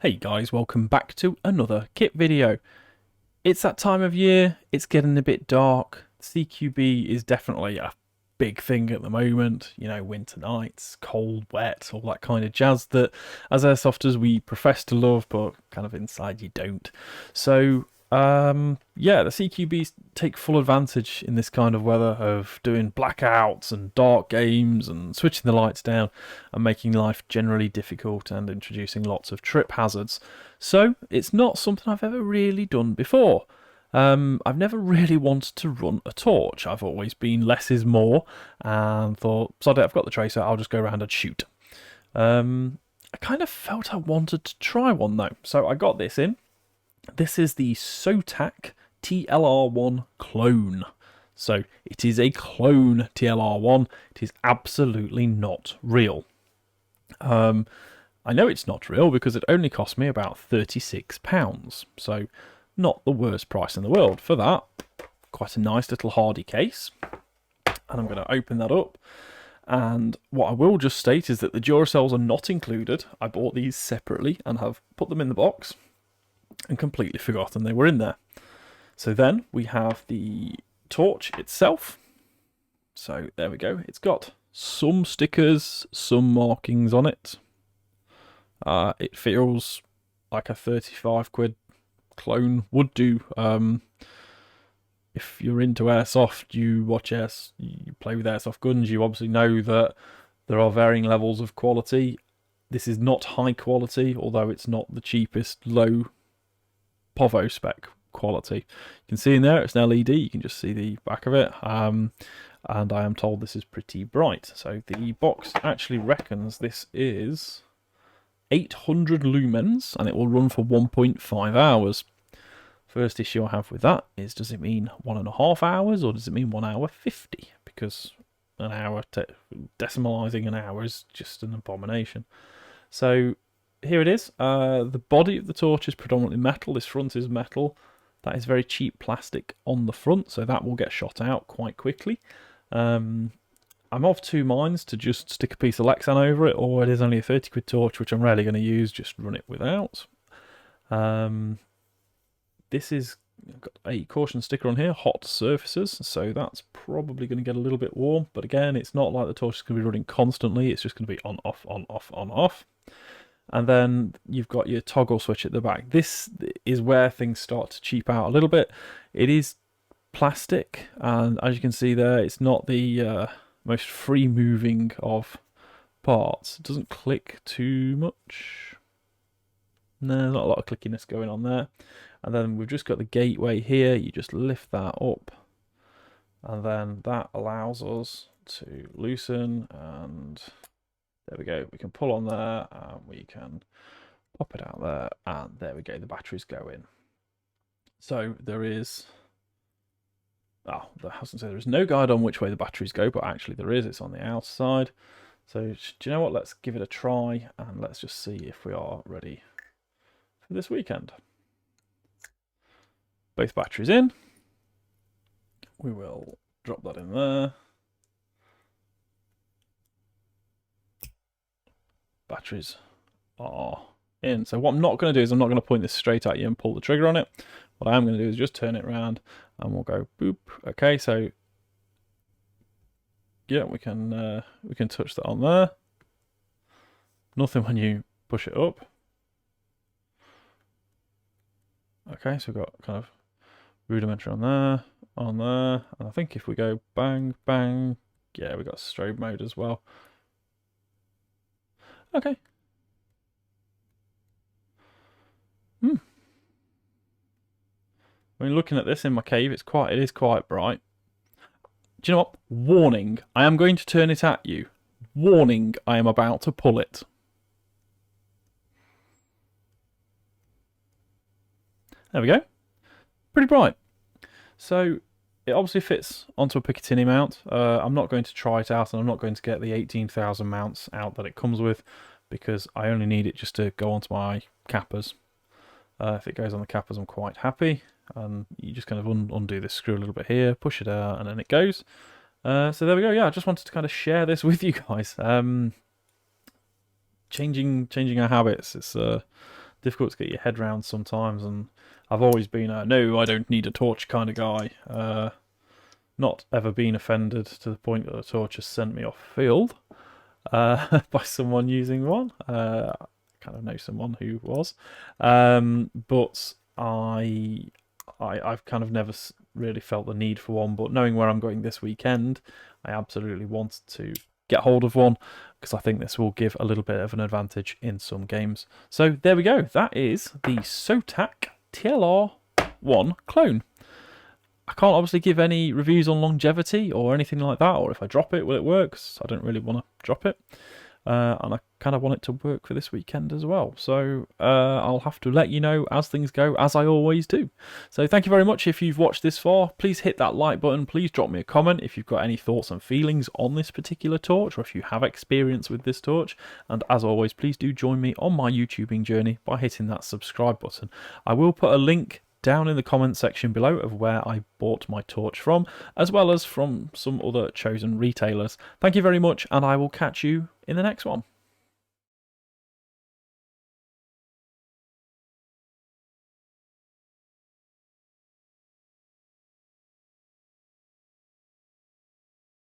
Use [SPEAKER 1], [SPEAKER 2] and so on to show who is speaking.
[SPEAKER 1] Hey guys, welcome back to another kit video. It's that time of year, it's getting a bit dark. CQB is definitely a big thing at the moment, you know, winter nights, cold, wet, all that kind of jazz that as airsofters we profess to love, but kind of inside you don't. So yeah, the CQBs take full advantage in this kind of weather of doing blackouts and dark games and switching the lights down and making life generally difficult and introducing lots of trip hazards. So it's not something I've ever really done before. I've never really wanted to run a torch. I've always been less is more and thought, sod it, I've got the tracer, I'll just go around and shoot. I kind of felt I wanted to try one though, so I got this in. This is the Sotac TLR1 clone. So it is a clone TLR1. It is absolutely not real. I know it's not real because it only cost me about £36. So not the worst price in the world for that. Quite a nice little hardy case. And I'm going to open that up. And what I will just state is that the Duracells are not included. I bought these separately and have put them in the box and completely forgotten they were in there. So then we have the torch itself. So there we go. It's got some stickers, some markings on it. It feels like a £35 clone would do. If you're into airsoft, you play with airsoft guns, you obviously know that there are varying levels of quality. This is not high quality, although it's not the cheapest low Povo spec quality. You can see in there it's an LED, you can just see the back of it, and I am told this is pretty bright. So the box actually reckons this is 800 lumens and it will run for 1.5 hours. First issue I have with that is, does it mean 1.5 hours or does it mean 1 hour 50? Because an hour, decimalising an hour is just an abomination. So here it is. The body of the torch is predominantly metal. This front is metal. That is very cheap plastic on the front, so that will get shot out quite quickly. I'm of two minds to just stick a piece of Lexan over it, or it is only a £30 torch, which I'm rarely going to use, just run it without. This is got a caution sticker on here, hot surfaces, so that's probably going to get a little bit warm, but again, it's not like the torch is going to be running constantly, it's just going to be on, off, on, off, on, off. And then you've got your toggle switch at the back. This is where things start to cheap out a little bit. It is plastic, and as you can see there, it's not the most free moving of parts. It doesn't click too much. No, there's not a lot of clickiness going on there. And then we've just got the gateway here. You just lift that up, and then that allows us to loosen, and there we go. We can pull on there and we can pop it out there, and there we go. The batteries go in. So there is, I was going to say there is no guide on which way the batteries go, but actually there is. It's on the outside. So do you know what? Let's give it a try and let's just see if we are ready for this weekend. Both batteries in. We will drop that in there. Batteries are in. So what I'm not going to do is I'm not going to point this straight at you and pull the trigger on it. What I am going to do is just turn it around and we'll go boop. Okay, so yeah, we can touch that on there. Nothing when you push it up. Okay, so we've got kind of rudimentary on there, and I think if we go bang, bang, yeah, we've got strobe mode as well. Okay. I mean, looking at this in my cave, it is quite bright. Do you know what? Warning, I am going to turn it at you. Warning, I am about to pull it. There we go. Pretty bright. So it obviously fits onto a Picatinny mount. I'm not going to try it out, and I'm not going to get the 18,000 mounts out that it comes with, because I only need it just to go onto my Capas. If it goes on the Capas, I'm quite happy. And you just kind of undo this screw a little bit here, push it out, and then it goes. So there we go. Yeah, I just wanted to kind of share this with you guys. Changing our habits. It's difficult to get your head around sometimes, and I've always been a no, I don't need a torch kind of guy. Not ever been offended to the point that a torch has sent me off field by someone using one. I kind of know someone who was, but I've kind of never really felt the need for one. But knowing where I'm going this weekend, I absolutely want to get hold of one, because I think this will give a little bit of an advantage in some games. So there we go. That is the Sotac TLR1 clone. I can't obviously give any reviews on longevity or anything like that, or if I drop it, will it work? 'Cause I don't really want to drop it. And I kind of want it to work for this weekend as well. So I'll have to let you know as things go, as I always do. So thank you very much if you've watched this far. Please hit that like button. Please drop me a comment if you've got any thoughts and feelings on this particular torch, or if you have experience with this torch. And as always, please do join me on my YouTubing journey by hitting that subscribe button. I will put a link down in the comment section below of where I bought my torch from, as well as from some other chosen retailers. Thank you very much, and I will catch you in the next one.